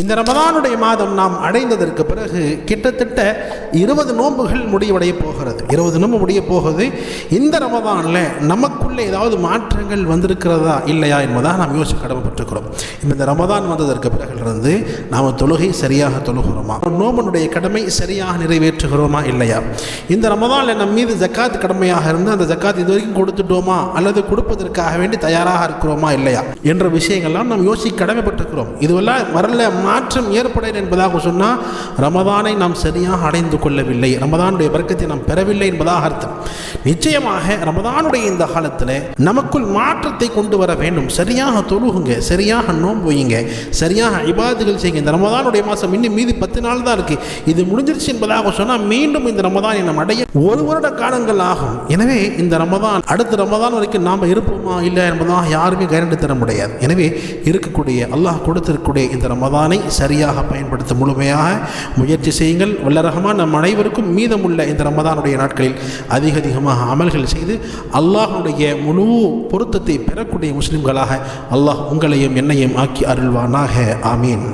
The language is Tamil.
இந்த ரமதானுடைய மாதம் நாம் அடைந்ததற்கு பிறகு கிட்டத்தட்ட 20 நோன்புகள் முடிவடைய போகிறது. 20 நோன்பு முடிய போகுது. இந்த ரமதானில் நமக்குள்ளே ஏதாவது மாற்றங்கள் வந்திருக்கிறதா இல்லையா என்பதாக நாம் யோசிக்க கடமைப்பட்டிருக்கிறோம். இந்த ரமதான் வந்ததற்கு பிறகு நாம் தொழுகை சரியாக தொழுகிறோமா, நோம்பனுடைய கடமை சரியாக நிறைவேற்றுகிறோமா இல்லையா, இந்த ரமதானில் நம் மீது ஜக்காத் கடமையாக இருந்து அந்த ஜக்காத் இது வரைக்கும் கொடுத்துட்டோமா அல்லது கொடுப்பதற்காக வேண்டி தயாராக இருக்கிறோமா இல்லையா என்ற விஷயங்கள்லாம் நாம் யோசிக்க கடமைப்பட்டிருக்கிறோம். இதுவெல்லாம் வரல மாற்றம் ஏற்படவில்லை என்பதாக சொன்னால் ரமதானை நாம் சரியாக அடைந்து கொள்ளவில்லை, ரமதானுடைய பரக்கத்தை நாம் பெறவில்லை என்பதாக அர்த்தம். நிச்சயமாக ரமதானுடைய இந்த காலத்தில் நமக்குள் மாற்றத்தை கொண்டு வர வேண்டும். சரியாக தொழுகுங்க, சரியாக நோன்பு வையுங்க, சரியாக இபாதுகள் செய்யுங்க. இந்த ரமதானுடைய மாதம் இன்னும் மீதி 10 நாள் தான் இருக்குது. இது முடிஞ்சிருச்சு என்பதாக சொன்னால் மீண்டும் இந்த ரமதானை நாம் அடைய 1 வருட காலங்கள் ஆகும். எனவே இந்த ரமதான் அடுத்த ரமதான் வரைக்கும் நாம் இருப்போமா இல்லை என்பதாக யாருமே கேரண்டி தர முடியாது. எனவே இருக்கக்கூடிய அல்லாஹ் கொடுத்திருக்கக்கூடிய இந்த ரமதானை சரியாக பயன்படுத்த முழுமையாக முயற்சி செய்யுங்கள். வல்ல ரஹ்மான் நம் அனைவருக்கும் மீதமுள்ள இந்த ரமதானுடைய நாட்களில் அதிகமாக அமல்கள் செய்து அல்லாஹ்வுடைய முழு பொருத்தத்தை பெறக்கூடிய முஸ்லிம்களாக அல்லாஹ் உங்களையும் என்னையும் ஆக்கி அருள்வானாக. ஆமீன்.